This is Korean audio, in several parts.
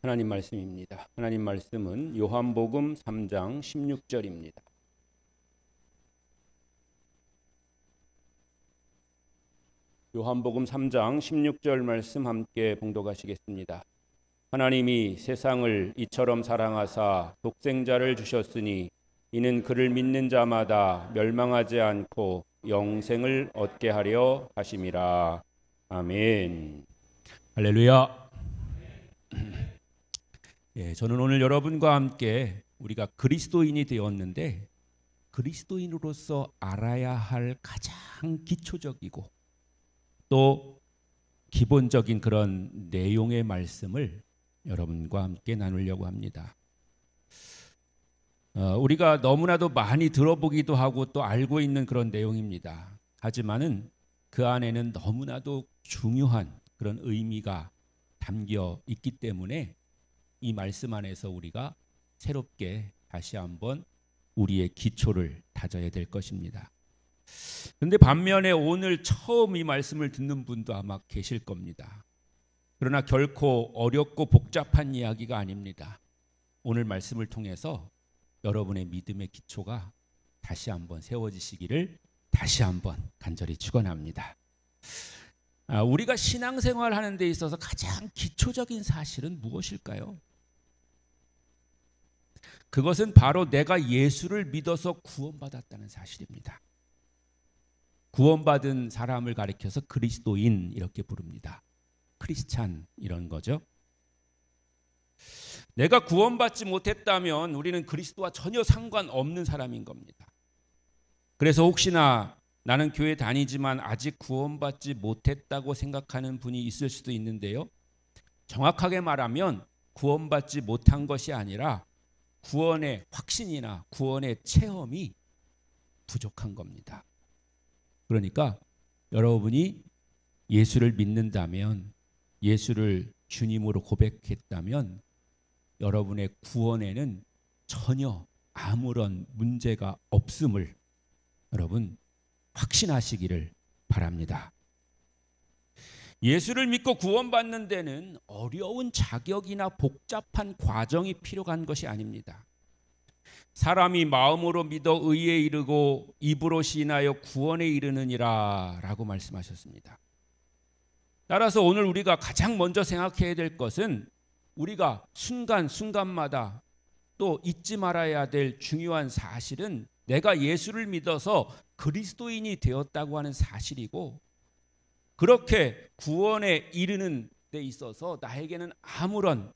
하나님 말씀입니다. 하나님 말씀은 요한복음 3장 16절입니다. 요한복음 3장 16절 말씀 함께 봉독하시겠습니다. 하나님이 세상을 이처럼 사랑하사 독생자를 주셨으니 이는 그를 믿는 자마다 멸망하지 않고 영생을 얻게 하려 하심이라. 아멘. 할렐루야. 저는 오늘 여러분과 함께 우리가 그리스도인이 되었는데 그리스도인으로서 알아야 할 가장 기초적이고 또 기본적인 그런 내용의 말씀을 여러분과 함께 나누려고 합니다. 우리가 너무나도 많이 들어보기도 하고 또 알고 있는 그런 내용입니다. 하지만은 그 안에는 너무나도 중요한 그런 의미가 담겨 있기 때문에 이 말씀 안에서 우리가 새롭게 다시 한번 우리의 기초를 다져야 될 것입니다. 그런데 반면에 오늘 처음 이 말씀을 듣는 분도 아마 계실 겁니다. 그러나 결코 어렵고 복잡한 이야기가 아닙니다. 오늘 말씀을 통해서 여러분의 믿음의 기초가 다시 한번 세워지시기를 다시 한번 간절히 축원합니다. 우리가 신앙생활 하는 데 있어서 가장 기초적인 사실은 무엇일까요? 그것은 바로 내가 예수를 믿어서 구원받았다는 사실입니다. 구원받은 사람을 가리켜서 그리스도인 이렇게 부릅니다. 크리스찬 이런 거죠. 내가 구원받지 못했다면 우리는 그리스도와 전혀 상관없는 사람인 겁니다. 그래서 혹시나 나는 교회 다니지만 아직 구원받지 못했다고 생각하는 분이 있을 수도 있는데요. 정확하게 말하면 구원받지 못한 것이 아니라 구원의 확신이나 구원의 체험이 부족한 겁니다. 그러니까 여러분이 예수를 믿는다면, 예수를 주님으로 고백했다면 여러분의 구원에는 전혀 아무런 문제가 없음을 여러분 확신하시기를 바랍니다. 예수를 믿고 구원받는 데는 어려운 자격이나 복잡한 과정이 필요한 것이 아닙니다. 사람이 마음으로 믿어 의에 이르고 입으로 시인하여 구원에 이르느니라 라고 말씀하셨습니다. 따라서 오늘 우리가 가장 먼저 생각해야 될 것은 우리가 순간순간마다 또 잊지 말아야 될 중요한 사실은 내가 예수를 믿어서 그리스도인이 되었다고 하는 사실이고, 그렇게 구원에 이르는 데 있어서 나에게는 아무런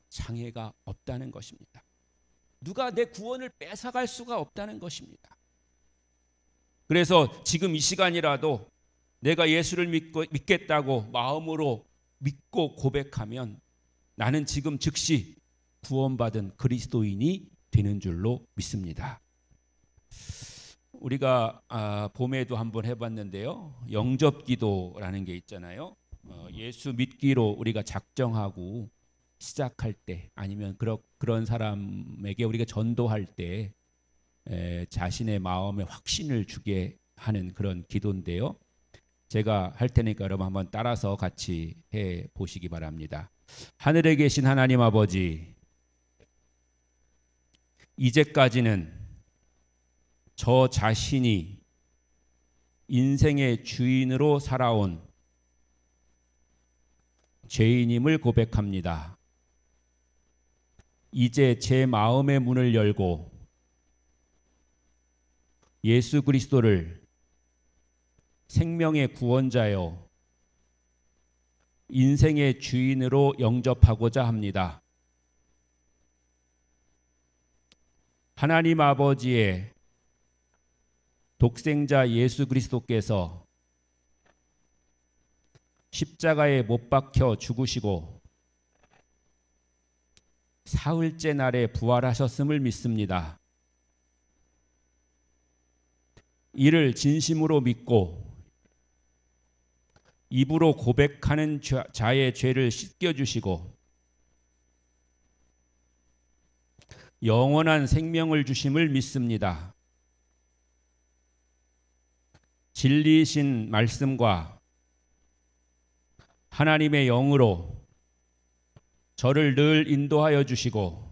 장애가 없다는 것입니다. 누가 내 구원을 뺏어갈 수가 없다는 것입니다. 그래서 지금 이 시간이라도 내가 예수를 믿겠다고 마음으로 믿고 고백하면 나는 지금 즉시 구원받은 그리스도인이 되는 줄로 믿습니다. 우리가 봄에도 한번 해봤는데요. 영접기도라는 게 있잖아요. 예수 믿기로 우리가 작정하고 시작할 때 아니면 그런 사람에게 우리가 전도할 때 자신의 마음에 확신을 주게 하는 그런 기도인데요. 제가 할 테니까 여러분 한번 따라서 같이 해 보시기 바랍니다. 하늘에 계신 하나님 아버지, 이제까지는 저 자신이 인생의 주인으로 살아온 죄인임을 고백합니다. 이제 제 마음의 문을 열고 예수 그리스도를 생명의 구원자요 인생의 주인으로 영접하고자 합니다. 하나님 아버지의 독생자 예수 그리스도께서 십자가에 못 박혀 죽으시고 사흘째 날에 부활하셨음을 믿습니다. 이를 진심으로 믿고 입으로 고백하는 자의 죄를 씻겨주시고 영원한 생명을 주심을 믿습니다. 진리이신 말씀과 하나님의 영으로 저를 늘 인도하여 주시고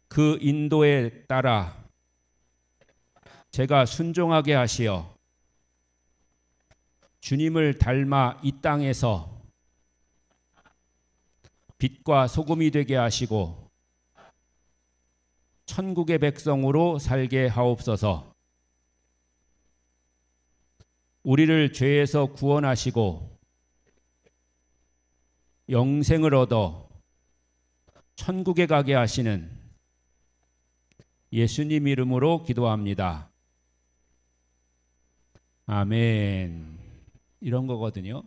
그 인도에 따라 제가 순종하게 하시어 주님을 닮아 이 땅에서 빛과 소금이 되게 하시고 천국의 백성으로 살게 하옵소서. 우리를 죄에서 구원하시고 영생을 얻어 천국에 가게 하시는 예수님 이름으로 기도합니다. 아멘. 이런 거거든요.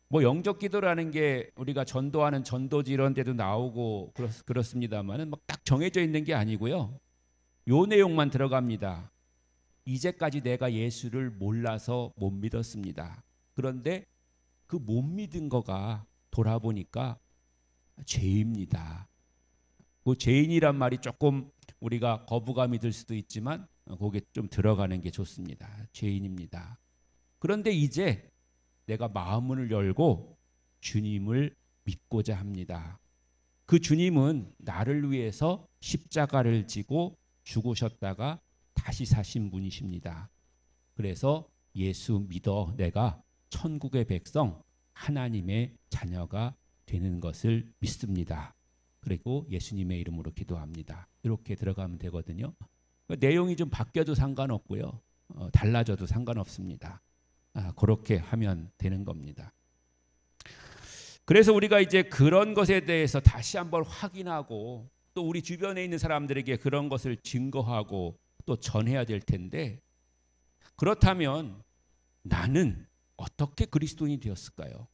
뭐 영적 기도라는 게 우리가 전도하는 전도지 이런 데도 나오고 그렇습니다만은 막 딱 정해져 있는 게 아니고요. 요 내용만 들어갑니다. 이제까지 내가 예수를 몰라서 못 믿었습니다. 그런데 그 못 믿은 거가 돌아보니까 죄입니다. 그 죄인이란 말이 조금 우리가 거부감이 들 수도 있지만 거기에 좀 들어가는 게 좋습니다. 죄인입니다. 그런데 이제 내가 마음문을 열고 주님을 믿고자 합니다. 그 주님은 나를 위해서 십자가를 지고 죽으셨다가 다시 사신 분이십니다. 그래서 예수 믿어 내가 천국의 백성 하나님의 자녀가 되는 것을 믿습니다. 그리고 예수님의 이름으로 기도합니다. 이렇게 들어가면 되거든요. 내용이 좀 바뀌어도 상관없고요. 달라져도 상관없습니다. 그렇게 하면 되는 겁니다. 그래서 우리가 이제 그런 것에 대해서 다시 한번 확인하고 또 우리 주변에 있는 사람들에게 그런 것을 증거하고 또 전해야 될 텐데, 그렇다면 나는 어떻게 그리스도인이 되었을까요?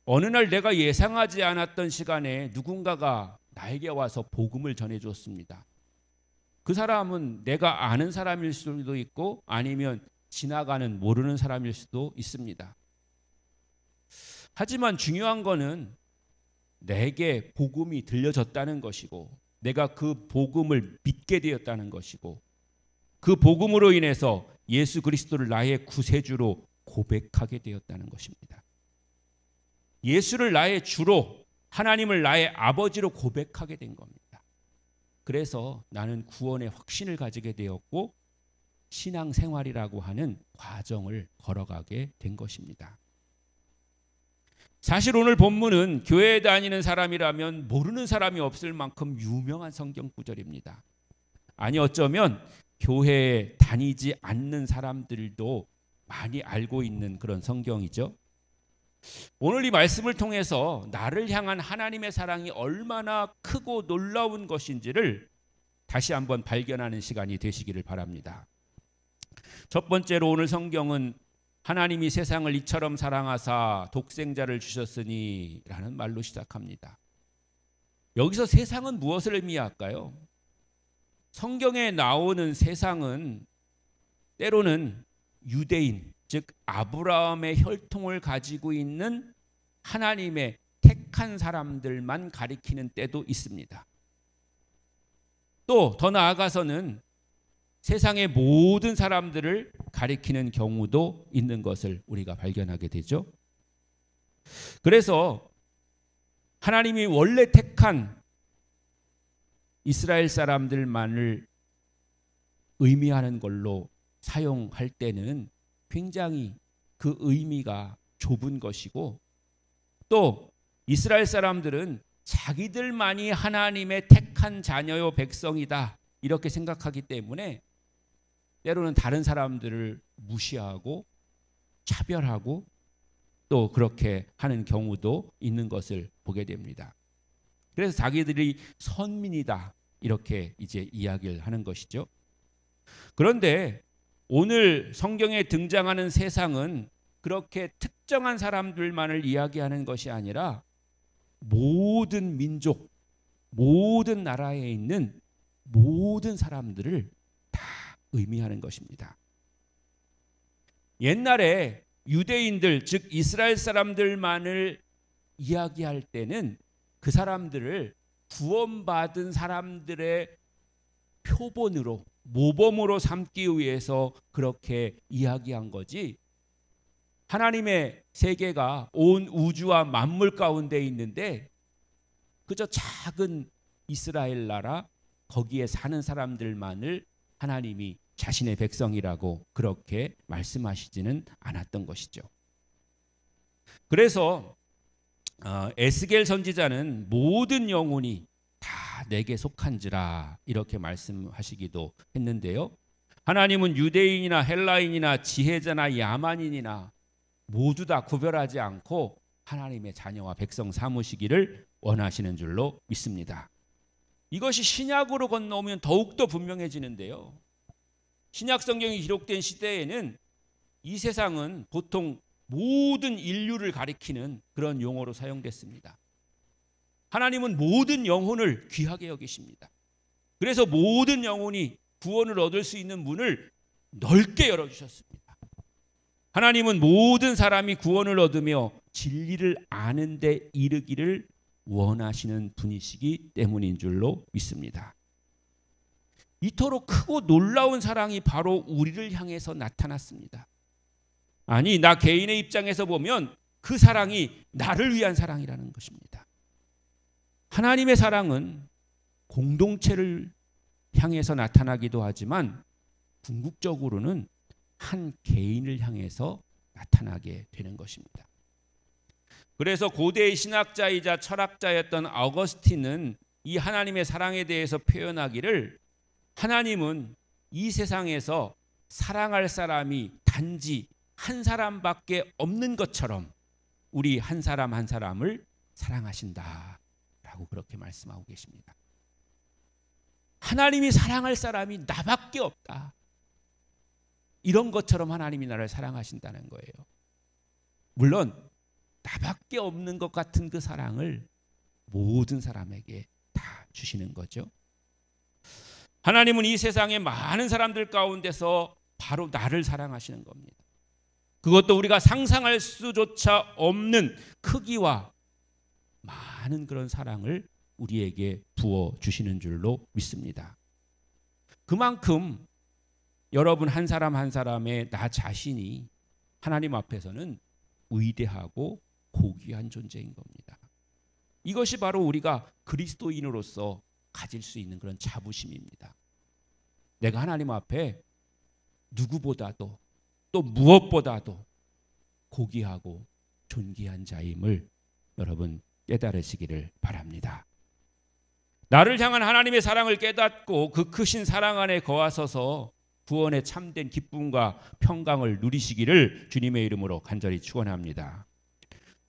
어느 날 내가 예상하지 않았던 시간에 누군가가 나에게 와서 복음을 전해줬습니다. 그 사람은 내가 아는 사람일 수도 있고 아니면 지나가는 모르는 사람일 수도 있습니다. 하지만 중요한 거는 내게 복음이 들려졌다는 것이고 내가 그 복음을 믿게 되었다는 것이고 그 복음으로 인해서 예수 그리스도를 나의 구세주로 고백하게 되었다는 것입니다. 예수를 나의 주로, 하나님을 나의 아버지로 고백하게 된 겁니다. 그래서 나는 구원의 확신을 가지게 되었고 신앙생활이라고 하는 과정을 걸어가게 된 것입니다. 사실 오늘 본문은 교회에 다니는 사람이라면 모르는 사람이 없을 만큼 유명한 성경 구절입니다. 아니 어쩌면 교회에 다니지 않는 사람들도 많이 알고 있는 그런 성경이죠. 오늘 이 말씀을 통해서 나를 향한 하나님의 사랑이 얼마나 크고 놀라운 것인지를 다시 한번 발견하는 시간이 되시기를 바랍니다. 첫 번째로 오늘 성경은 하나님이 세상을 이처럼 사랑하사 독생자를 주셨으니 라는 말로 시작합니다. 여기서 세상은 무엇을 의미할까요? 성경에 나오는 세상은 때로는 유대인, 즉 아브라함의 혈통을 가지고 있는 하나님의 택한 사람들만 가리키는 때도 있습니다. 또 더 나아가서는 세상의 모든 사람들을 가리키는 경우도 있는 것을 우리가 발견하게 되죠. 그래서 하나님이 원래 택한 이스라엘 사람들만을 의미하는 걸로 사용할 때는 굉장히 그 의미가 좁은 것이고 또 이스라엘 사람들은 자기들만이 하나님의 택한 자녀요 백성이다 이렇게 생각하기 때문에 때로는 다른 사람들을 무시하고 차별하고 또 그렇게 하는 경우도 있는 것을 보게 됩니다. 그래서 자기들이 선민이다 이렇게 이제 이야기를 하는 것이죠. 그런데 오늘 성경에 등장하는 세상은 그렇게 특정한 사람들만을 이야기하는 것이 아니라 모든 민족, 모든 나라에 있는 모든 사람들을 다 의미하는 것입니다. 옛날에 유대인들, 즉 이스라엘 사람들만을 이야기할 때는 그 사람들을 구원받은 사람들의 표본으로, 모범으로 삼기 위해서 그렇게 이야기한 거지 하나님의 세계가 온 우주와 만물 가운데 있는데 그저 작은 이스라엘 나라 거기에 사는 사람들만을 하나님이 자신의 백성이라고 그렇게 말씀하시지는 않았던 것이죠. 그래서 에스겔 선지자는 모든 영혼이 다 내게 속한지라 이렇게 말씀하시기도 했는데요. 하나님은 유대인이나 헬라인이나 지혜자나 야만인이나 모두 다 구별하지 않고 하나님의 자녀와 백성 삼으시기를 원하시는 줄로 믿습니다. 이것이 신약으로 건너오면 더욱더 분명해지는데요. 신약 성경이 기록된 시대에는 이 세상은 보통 모든 인류를 가리키는 그런 용어로 사용됐습니다. 하나님은 모든 영혼을 귀하게 여기십니다. 그래서 모든 영혼이 구원을 얻을 수 있는 문을 넓게 열어주셨습니다. 하나님은 모든 사람이 구원을 얻으며 진리를 아는 데 이르기를 원하시는 분이시기 때문인 줄로 믿습니다. 이토록 크고 놀라운 사랑이 바로 우리를 향해서 나타났습니다. 아니, 나 개인의 입장에서 보면 그 사랑이 나를 위한 사랑이라는 것입니다. 하나님의 사랑은 공동체를 향해서 나타나기도 하지만 궁극적으로는 한 개인을 향해서 나타나게 되는 것입니다. 그래서 고대의 신학자이자 철학자였던 어거스틴은 이 하나님의 사랑에 대해서 표현하기를 하나님은 이 세상에서 사랑할 사람이 단지 한 사람밖에 없는 것처럼 우리 한 사람 한 사람을 사랑하신다라고 그렇게 말씀하고 계십니다. 하나님이 사랑할 사람이 나밖에 없다. 이런 것처럼 하나님이 나를 사랑하신다는 거예요. 물론 나밖에 없는 것 같은 그 사랑을 모든 사람에게 다 주시는 거죠. 하나님은 이 세상의 많은 사람들 가운데서 바로 나를 사랑하시는 겁니다. 그것도 우리가 상상할 수조차 없는 크기와 많은 그런 사랑을 우리에게 부어주시는 줄로 믿습니다. 그만큼 여러분 한 사람 한 사람의 나 자신이 하나님 앞에서는 위대하고 고귀한 존재인 겁니다. 이것이 바로 우리가 그리스도인으로서 가질 수 있는 그런 자부심입니다. 내가 하나님 앞에 누구보다도 또 무엇보다도 고귀하고 존귀한 자임을 여러분 깨달으시기를 바랍니다. 나를 향한 하나님의 사랑을 깨닫고 그 크신 사랑 안에 거하소서 구원의 참된 기쁨과 평강을 누리시기를 주님의 이름으로 간절히 축원합니다.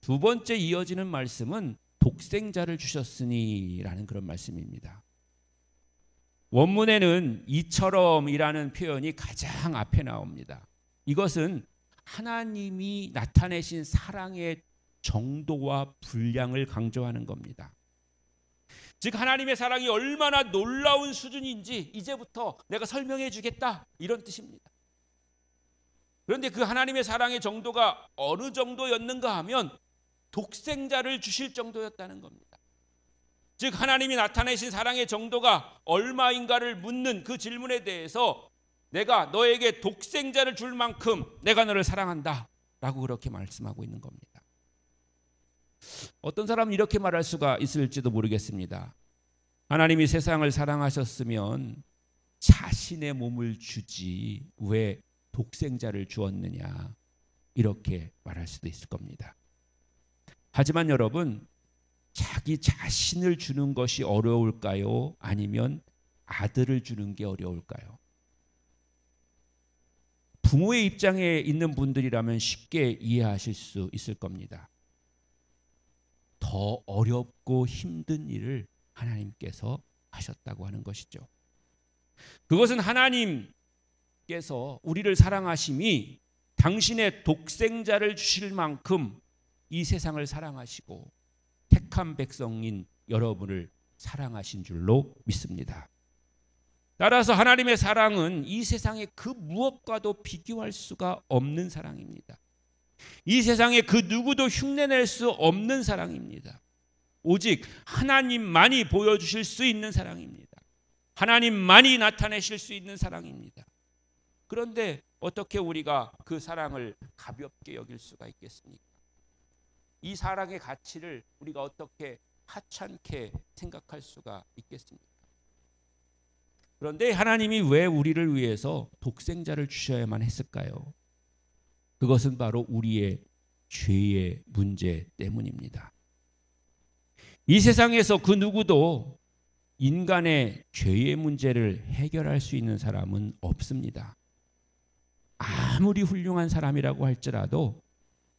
두 번째 이어지는 말씀은 독생자를 주셨으니라는 그런 말씀입니다. 원문에는 이처럼이라는 표현이 가장 앞에 나옵니다. 이것은 하나님이 나타내신 사랑의 정도와 분량을 강조하는 겁니다. 즉 하나님의 사랑이 얼마나 놀라운 수준인지 이제부터 내가 설명해 주겠다 이런 뜻입니다. 그런데 그 하나님의 사랑의 정도가 어느 정도였는가 하면 독생자를 주실 정도였다는 겁니다. 즉 하나님이 나타내신 사랑의 정도가 얼마인가를 묻는 그 질문에 대해서 내가 너에게 독생자를 줄 만큼 내가 너를 사랑한다 라고 그렇게 말씀하고 있는 겁니다. 어떤 사람은 이렇게 말할 수가 있을지도 모르겠습니다. 하나님이 세상을 사랑하셨으면 자신의 몸을 주지 왜 독생자를 주었느냐 이렇게 말할 수도 있을 겁니다. 하지만 여러분 자기 자신을 주는 것이 어려울까요? 아니면 아들을 주는 게 어려울까요? 부모의 입장에 있는 분들이라면 쉽게 이해하실 수 있을 겁니다. 더 어렵고 힘든 일을 하나님께서 하셨다고 하는 것이죠. 그것은 하나님께서 우리를 사랑하심이 당신의 독생자를 주실 만큼 이 세상을 사랑하시고 택한 백성인 여러분을 사랑하신 줄로 믿습니다. 따라서 하나님의 사랑은 이 세상의 그 무엇과도 비교할 수가 없는 사랑입니다. 이 세상에 그 누구도 흉내낼 수 없는 사랑입니다. 오직 하나님만이 보여주실 수 있는 사랑입니다. 하나님만이 나타내실 수 있는 사랑입니다. 그런데 어떻게 우리가 그 사랑을 가볍게 여길 수가 있겠습니까? 이 사랑의 가치를 우리가 어떻게 하찮게 생각할 수가 있겠습니까? 그런데 하나님이 왜 우리를 위해서 독생자를 주셔야만 했을까요? 그것은 바로 우리의 죄의 문제 때문입니다. 이 세상에서 그 누구도 인간의 죄의 문제를 해결할 수 있는 사람은 없습니다. 아무리 훌륭한 사람이라고 할지라도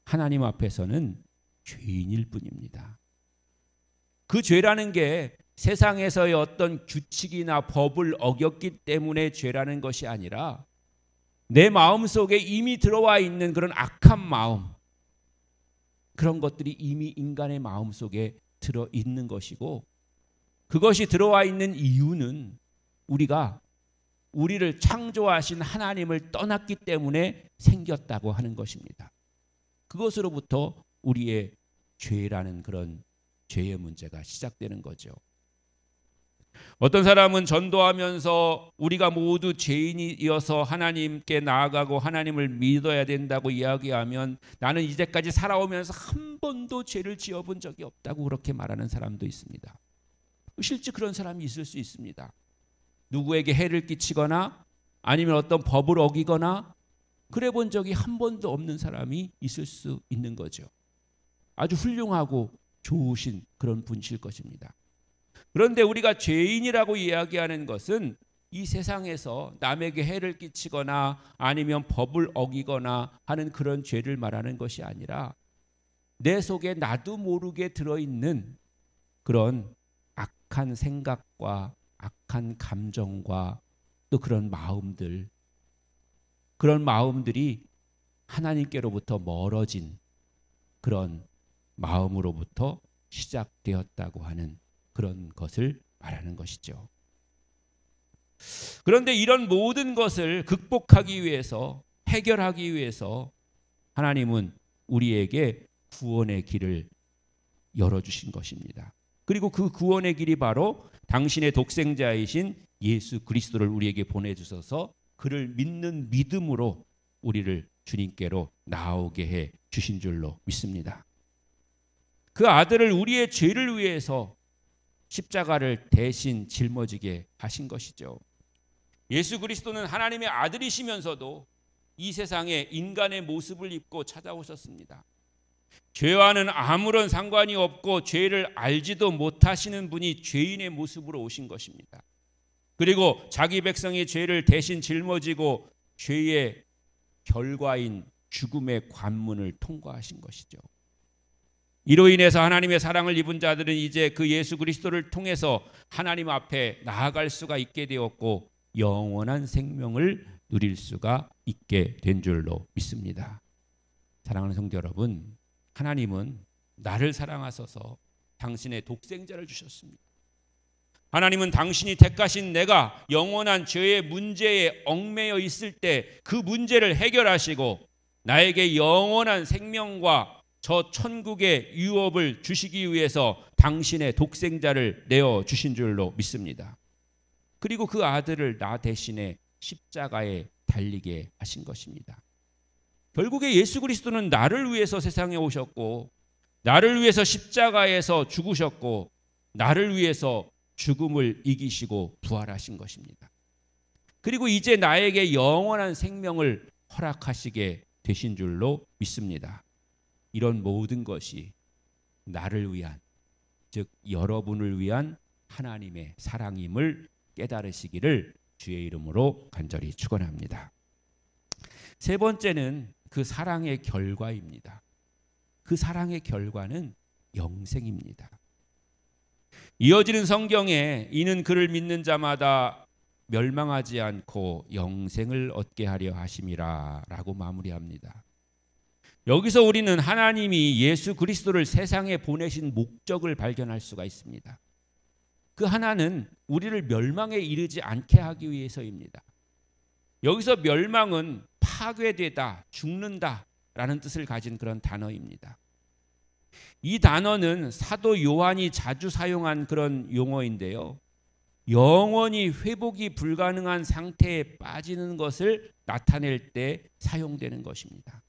하나님 앞에서는 죄인일 뿐입니다. 그 죄라는 게 세상에서의 어떤 규칙이나 법을 어겼기 때문에 죄라는 것이 아니라 내 마음속에 이미 들어와 있는 그런 악한 마음, 그런 것들이 이미 인간의 마음속에 들어있는 것이고, 그것이 들어와 있는 이유는 우리가 우리를 창조하신 하나님을 떠났기 때문에 생겼다고 하는 것입니다. 그것으로부터 우리의 죄라는 그런 죄의 문제가 시작되는 거죠. 어떤 사람은 전도하면서 우리가 모두 죄인이어서 하나님께 나아가고 하나님을 믿어야 된다고 이야기하면 나는 이제까지 살아오면서 한 번도 죄를 지어본 적이 없다고 그렇게 말하는 사람도 있습니다. 실제 그런 사람이 있을 수 있습니다. 누구에게 해를 끼치거나 아니면 어떤 법을 어기거나 그래 본 적이 한 번도 없는 사람이 있을 수 있는 거죠. 아주 훌륭하고 좋으신 그런 분이실 것입니다. 그런데 우리가 죄인이라고 이야기하는 것은 이 세상에서 남에게 해를 끼치거나 아니면 법을 어기거나 하는 그런 죄를 말하는 것이 아니라 내 속에 나도 모르게 들어있는 그런 악한 생각과 악한 감정과 또 그런 마음들, 그런 마음들이 하나님께로부터 멀어진 그런 마음으로부터 시작되었다고 하는 그런 것을 말하는 것이죠. 그런데 이런 모든 것을 극복하기 위해서, 해결하기 위해서 하나님은 우리에게 구원의 길을 열어주신 것입니다. 그리고 그 구원의 길이 바로 당신의 독생자이신 예수 그리스도를 우리에게 보내주셔서 그를 믿는 믿음으로 우리를 주님께로 나오게 해 주신 줄로 믿습니다. 그 아들을 우리의 죄를 위해서 십자가를 대신 짊어지게 하신 것이죠. 예수 그리스도는 하나님의 아들이시면서도 이 세상에 인간의 모습을 입고 찾아오셨습니다. 죄와는 아무런 상관이 없고 죄를 알지도 못하시는 분이 죄인의 모습으로 오신 것입니다. 그리고 자기 백성의 죄를 대신 짊어지고 죄의 결과인 죽음의 관문을 통과하신 것이죠. 이로 인해서 하나님의 사랑을 입은 자들은 이제 그 예수 그리스도를 통해서 하나님 앞에 나아갈 수가 있게 되었고 영원한 생명을 누릴 수가 있게 된 줄로 믿습니다. 사랑하는 성도 여러분, 하나님은 나를 사랑하셔서 당신의 독생자를 주셨습니다. 하나님은 당신이 택하신 내가 영원한 죄의 문제에 얽매여 있을 때 그 문제를 해결하시고 나에게 영원한 생명과 저 천국의 유업을 주시기 위해서 당신의 독생자를 내어 주신 줄로 믿습니다. 그리고 그 아들을 나 대신에 십자가에 달리게 하신 것입니다. 결국에 예수 그리스도는 나를 위해서 세상에 오셨고 나를 위해서 십자가에서 죽으셨고 나를 위해서 죽음을 이기시고 부활하신 것입니다. 그리고 이제 나에게 영원한 생명을 허락하시게 되신 줄로 믿습니다. 이런 모든 것이 나를 위한, 즉 여러분을 위한 하나님의 사랑임을 깨달으시기를 주의 이름으로 간절히 축원합니다. 세 번째는 그 사랑의 결과입니다. 그 사랑의 결과는 영생입니다. 이어지는 성경에 이는 그를 믿는 자마다 멸망하지 않고 영생을 얻게 하려 하심이라 라고 마무리합니다. 여기서 우리는 하나님이 예수 그리스도를 세상에 보내신 목적을 발견할 수가 있습니다. 그 하나는 우리를 멸망에 이르지 않게 하기 위해서입니다. 여기서 멸망은 파괴되다, 죽는다 라는 뜻을 가진 그런 단어입니다. 이 단어는 사도 요한이 자주 사용한 그런 용어인데요. 영원히 회복이 불가능한 상태에 빠지는 것을 나타낼 때 사용되는 것입니다.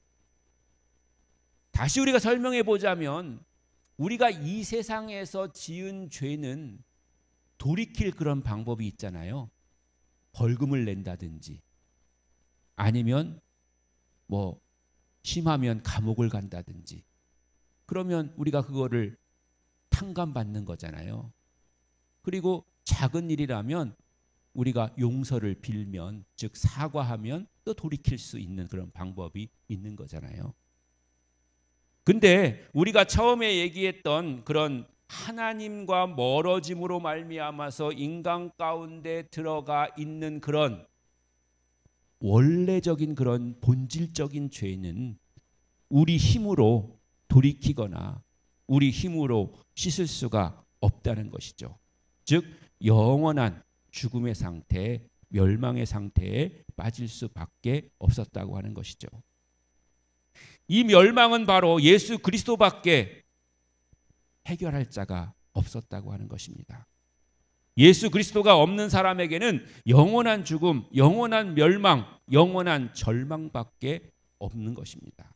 다시 우리가 설명해 보자면 우리가 이 세상에서 지은 죄는 돌이킬 그런 방법이 있잖아요. 벌금을 낸다든지 아니면 심하면 감옥을 간다든지, 그러면 우리가 그거를 탕감받는 거잖아요. 그리고 작은 일이라면 우리가 용서를 빌면, 즉 사과하면 또 돌이킬 수 있는 그런 방법이 있는 거잖아요. 근데 우리가 처음에 얘기했던 그런 하나님과 멀어짐으로 말미암아서 인간 가운데 들어가 있는 그런 원래적인 그런 본질적인 죄는 우리 힘으로 돌이키거나 우리 힘으로 씻을 수가 없다는 것이죠. 즉 영원한 죽음의 상태, 멸망의 상태에 빠질 수밖에 없었다고 하는 것이죠. 이 멸망은 바로 예수 그리스도밖에 해결할 자가 없었다고 하는 것입니다. 예수 그리스도가 없는 사람에게는 영원한 죽음, 영원한 멸망, 영원한 절망밖에 없는 것입니다.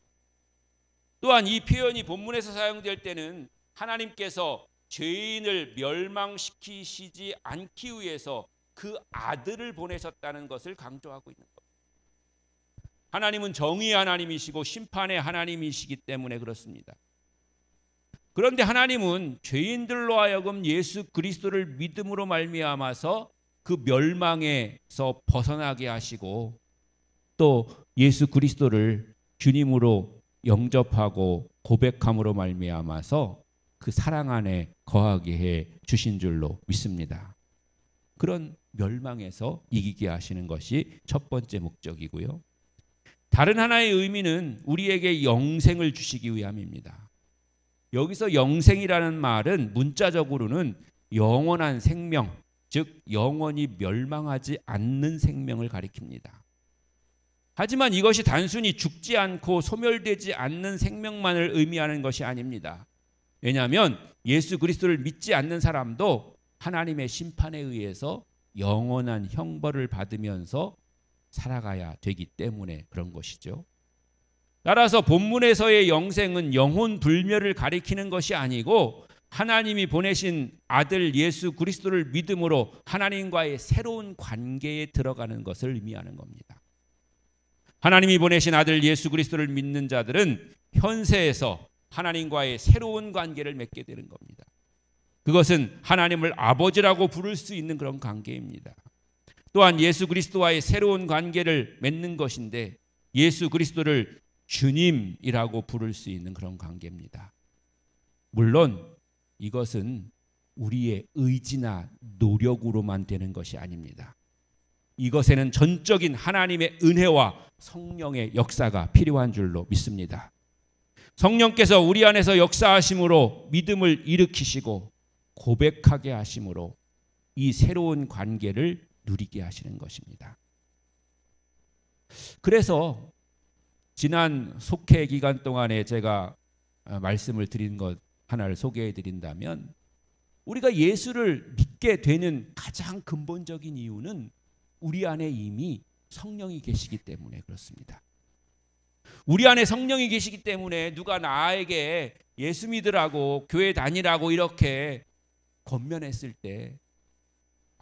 또한 이 표현이 본문에서 사용될 때는 하나님께서 죄인을 멸망시키시지 않기 위해서 그 아들을 보내셨다는 것을 강조하고 있는 겁니다. 하나님은 정의의 하나님이시고 심판의 하나님이시기 때문에 그렇습니다. 그런데 하나님은 죄인들로 하여금 예수 그리스도를 믿음으로 말미암아서 그 멸망에서 벗어나게 하시고 또 예수 그리스도를 주님으로 영접하고 고백함으로 말미암아서 그 사랑 안에 거하게 해 주신 줄로 믿습니다. 그런 멸망에서 이기게 하시는 것이 첫 번째 목적이고요. 다른 하나의 의미는 우리에게 영생을 주시기 위함입니다. 여기서 영생이라는 말은 문자적으로는 영원한 생명, 즉 영원히 멸망하지 않는 생명을 가리킵니다. 하지만 이것이 단순히 죽지 않고 소멸되지 않는 생명만을 의미하는 것이 아닙니다. 왜냐하면 예수 그리스도를 믿지 않는 사람도 하나님의 심판에 의해서 영원한 형벌을 받으면서 살아가야 되기 때문에 그런 것이죠. 따라서 본문에서의 영생은 영혼 불멸을 가리키는 것이 아니고 하나님이 보내신 아들 예수 그리스도를 믿음으로 하나님과의 새로운 관계에 들어가는 것을 의미하는 겁니다. 하나님이 보내신 아들 예수 그리스도를 믿는 자들은 현세에서 하나님과의 새로운 관계를 맺게 되는 겁니다. 그것은 하나님을 아버지라고 부를 수 있는 그런 관계입니다. 또한 예수 그리스도와의 새로운 관계를 맺는 것인데 예수 그리스도를 주님이라고 부를 수 있는 그런 관계입니다. 물론 이것은 우리의 의지나 노력으로만 되는 것이 아닙니다. 이것에는 전적인 하나님의 은혜와 성령의 역사가 필요한 줄로 믿습니다. 성령께서 우리 안에서 역사하심으로 믿음을 일으키시고 고백하게 하심으로 이 새로운 관계를 누리게 하시는 것입니다. 그래서 지난 속회 기간 동안에 제가 말씀을 드린 것 하나를 소개해 드린다면 우리가 예수를 믿게 되는 가장 근본적인 이유는 우리 안에 이미 성령이 계시기 때문에 그렇습니다. 우리 안에 성령이 계시기 때문에 누가 나에게 예수 믿으라고 교회 다니라고 이렇게 권면했을 때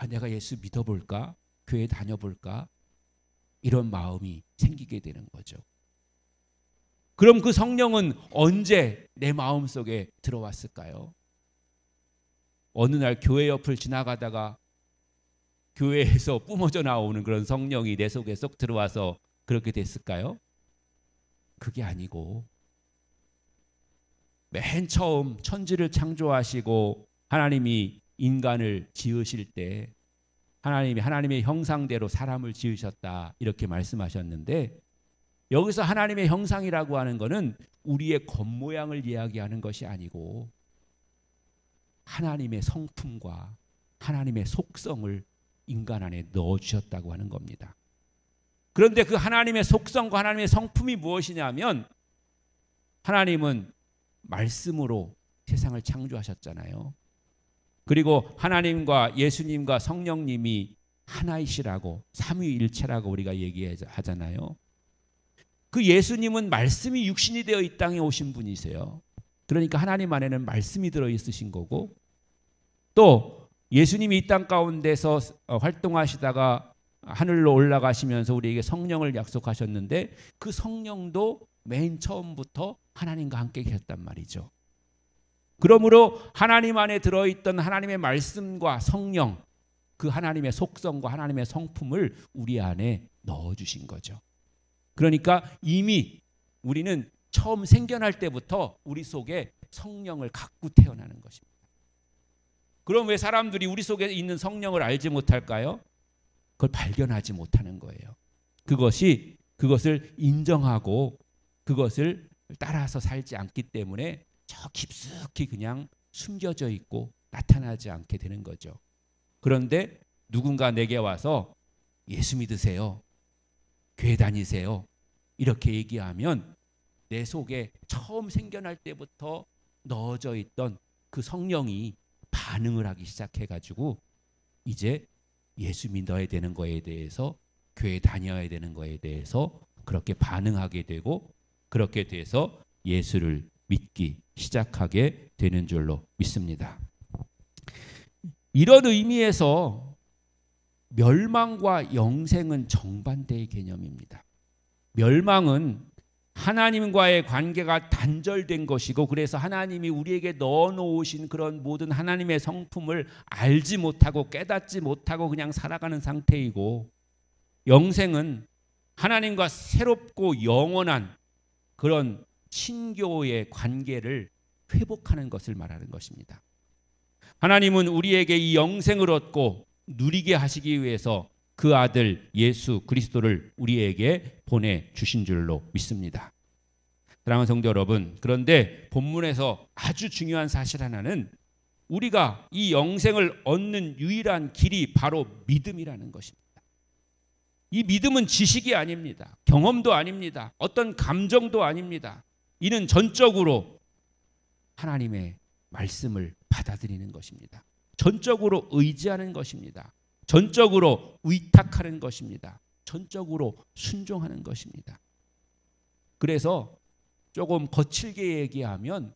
내가 예수 믿어볼까? 교회 다녀볼까? 이런 마음이 생기게 되는 거죠. 그럼 그 성령은 언제 내 마음속에 들어왔을까요? 어느 날 교회 옆을 지나가다가 교회에서 뿜어져 나오는 그런 성령이 내 속에 쏙 들어와서 그렇게 됐을까요? 그게 아니고 맨 처음 천지를 창조하시고 하나님이 인간을 지으실 때 하나님의 형상대로 사람을 지으셨다 이렇게 말씀하셨는데 여기서 하나님의 형상이라고 하는 것은 우리의 겉모양을 이야기하는 것이 아니고 하나님의 성품과 하나님의 속성을 인간 안에 넣어주셨다고 하는 겁니다. 그런데 그 하나님의 속성과 하나님의 성품이 무엇이냐면 하나님은 말씀으로 세상을 창조하셨잖아요. 그리고 하나님과 예수님과 성령님이 하나이시라고, 삼위일체라고 우리가 얘기하잖아요. 그 예수님은 말씀이 육신이 되어 이 땅에 오신 분이세요. 그러니까 하나님 안에는 말씀이 들어있으신 거고, 또 예수님이 이 땅 가운데서 활동하시다가 하늘로 올라가시면서 우리에게 성령을 약속하셨는데, 그 성령도 맨 처음부터 하나님과 함께 계셨단 말이죠. 그러므로 하나님 안에 들어있던 하나님의 말씀과 성령, 그 하나님의 속성과 하나님의 성품을 우리 안에 넣어주신 거죠. 그러니까 이미 우리는 처음 생겨날 때부터 우리 속에 성령을 갖고 태어나는 것입니다. 그럼 왜 사람들이 우리 속에 있는 성령을 알지 못할까요? 그걸 발견하지 못하는 거예요. 그것을 인정하고 그것을 따라서 살지 않기 때문에 저 깊숙이 그냥 숨겨져 있고 나타나지 않게 되는 거죠. 그런데 누군가 내게 와서 예수 믿으세요, 교회 다니세요, 이렇게 얘기하면 내 속에 처음 생겨날 때부터 넣어져 있던 그 성령이 반응을 하기 시작해가지고 이제 예수 믿어야 되는 거에 대해서, 교회 다녀야 되는 거에 대해서 그렇게 반응하게 되고, 그렇게 돼서 예수를 믿기 시작하게 되는 줄로 믿습니다. 이런 의미에서 멸망과 영생은 정반대의 개념입니다. 멸망은 하나님과의 관계가 단절된 것이고, 그래서 하나님이 우리에게 넣어놓으신 그런 모든 하나님의 성품을 알지 못하고 깨닫지 못하고 그냥 살아가는 상태이고, 영생은 하나님과 새롭고 영원한 그런 신교의 관계를 회복하는 것을 말하는 것입니다. 하나님은 우리에게 이 영생을 얻고 누리게 하시기 위해서 그 아들 예수 그리스도를 우리에게 보내주신 줄로 믿습니다. 사랑하는 성도 여러분, 그런데 본문에서 아주 중요한 사실 하나는, 우리가 이 영생을 얻는 유일한 길이 바로 믿음이라는 것입니다. 이 믿음은 지식이 아닙니다. 경험도 아닙니다. 어떤 감정도 아닙니다. 이는 전적으로 하나님의 말씀을 받아들이는 것입니다. 전적으로 의지하는 것입니다. 전적으로 의탁하는 것입니다. 전적으로 순종하는 것입니다. 그래서 조금 거칠게 얘기하면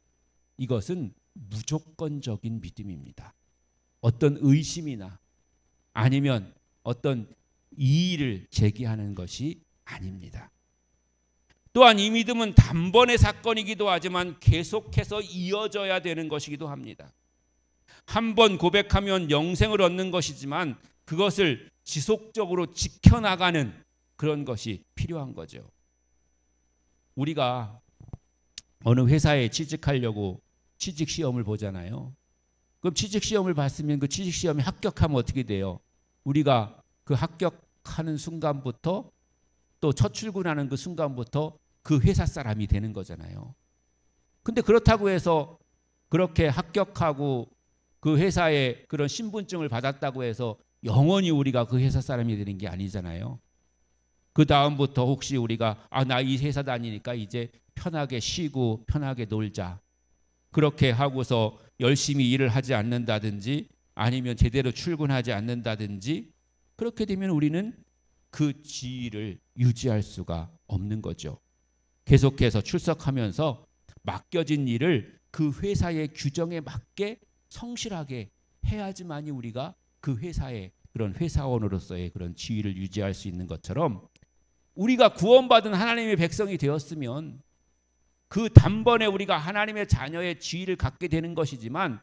이것은 무조건적인 믿음입니다. 어떤 의심이나 아니면 어떤 이의를 제기하는 것이 아닙니다. 또한 이 믿음은 단번의 사건이기도 하지만 계속해서 이어져야 되는 것이기도 합니다. 한 번 고백하면 영생을 얻는 것이지만 그것을 지속적으로 지켜나가는 그런 것이 필요한 거죠. 우리가 어느 회사에 취직하려고 취직시험을 보잖아요. 그럼 취직시험을 봤으면 그 취직시험에 합격하면 어떻게 돼요? 우리가 그 합격하는 순간부터 또 첫 출근하는 그 순간부터 그 회사 사람이 되는 거잖아요. 근데 그렇다고 해서 그렇게 합격하고 그 회사에 그런 신분증을 받았다고 해서 영원히 우리가 그 회사 사람이 되는 게 아니잖아요. 그 다음부터 혹시 우리가 나 이 회사 다니니까 이제 편하게 쉬고 편하게 놀자, 그렇게 하고서 열심히 일을 하지 않는다든지 아니면 제대로 출근하지 않는다든지, 그렇게 되면 우리는 그 지위를 유지할 수가 없는 거죠. 계속해서 출석하면서 맡겨진 일을 그 회사의 규정에 맞게 성실하게 해야지만이 우리가 그 회사의 그런 회사원으로서의 그런 지위를 유지할 수 있는 것처럼, 우리가 구원받은 하나님의 백성이 되었으면 그 단번에 우리가 하나님의 자녀의 지위를 갖게 되는 것이지만,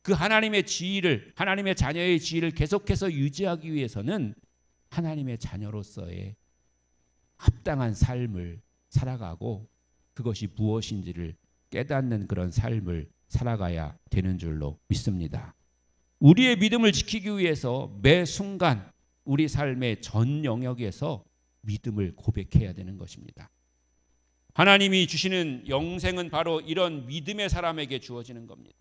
그 하나님의 지위를, 하나님의 자녀의 지위를 계속해서 유지하기 위해서는 하나님의 자녀로서의 합당한 삶을 살아가고 그것이 무엇인지를 깨닫는 그런 삶을 살아가야 되는 줄로 믿습니다. 우리의 믿음을 지키기 위해서 매 순간 우리 삶의 전 영역에서 믿음을 고백해야 되는 것입니다. 하나님이 주시는 영생은 바로 이런 믿음의 사람에게 주어지는 겁니다.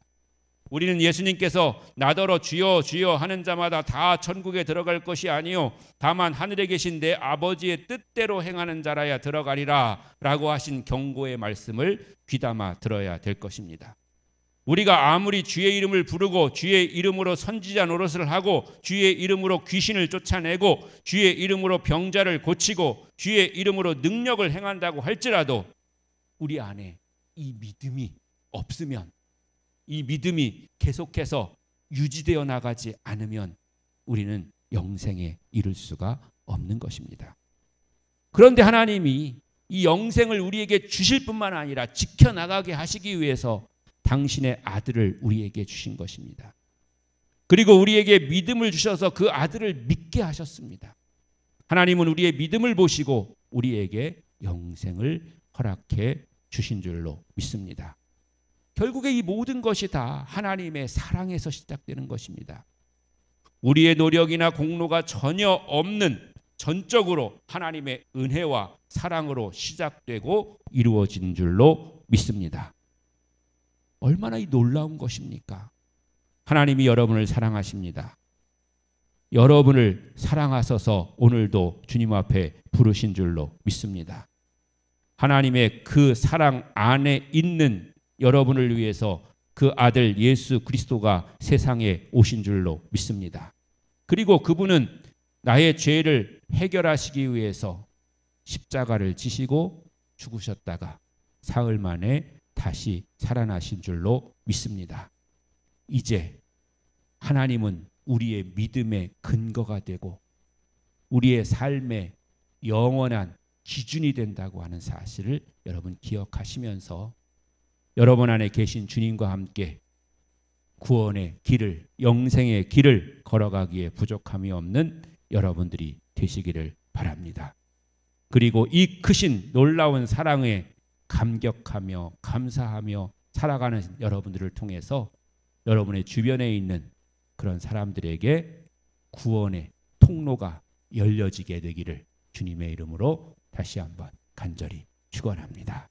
우리는 예수님께서 나더러 주여 주여 하는 자마다 다 천국에 들어갈 것이 아니요 다만 하늘에 계신 내 아버지의 뜻대로 행하는 자라야 들어가리라 라고 하신 경고의 말씀을 귀담아 들어야 될 것입니다. 우리가 아무리 주의 이름을 부르고 주의 이름으로 선지자 노릇을 하고 주의 이름으로 귀신을 쫓아내고 주의 이름으로 병자를 고치고 주의 이름으로 능력을 행한다고 할지라도 우리 안에 이 믿음이 없으면, 이 믿음이 계속해서 유지되어 나가지 않으면 우리는 영생에 이를 수가 없는 것입니다. 그런데 하나님이 이 영생을 우리에게 주실 뿐만 아니라 지켜나가게 하시기 위해서 당신의 아들을 우리에게 주신 것입니다. 그리고 우리에게 믿음을 주셔서 그 아들을 믿게 하셨습니다. 하나님은 우리의 믿음을 보시고 우리에게 영생을 허락해 주신 줄로 믿습니다. 결국에 이 모든 것이 다 하나님의 사랑에서 시작되는 것입니다. 우리의 노력이나 공로가 전혀 없는 전적으로 하나님의 은혜와 사랑으로 시작되고 이루어진 줄로 믿습니다. 얼마나 이 놀라운 것입니까? 하나님이 여러분을 사랑하십니다. 여러분을 사랑하셔서 오늘도 주님 앞에 부르신 줄로 믿습니다. 하나님의 그 사랑 안에 있는 여러분을 위해서 그 아들 예수 그리스도가 세상에 오신 줄로 믿습니다. 그리고 그분은 나의 죄를 해결하시기 위해서 십자가를 지시고 죽으셨다가 사흘 만에 다시 살아나신 줄로 믿습니다. 이제 하나님은 우리의 믿음의 근거가 되고 우리의 삶의 영원한 기준이 된다고 하는 사실을 여러분 기억하시면서 여러분 안에 계신 주님과 함께 구원의 길을, 영생의 길을 걸어가기에 부족함이 없는 여러분들이 되시기를 바랍니다. 그리고 이 크신 놀라운 사랑에 감격하며 감사하며 살아가는 여러분들을 통해서 여러분의 주변에 있는 그런 사람들에게 구원의 통로가 열려지게 되기를 주님의 이름으로 다시 한번 간절히 축원합니다.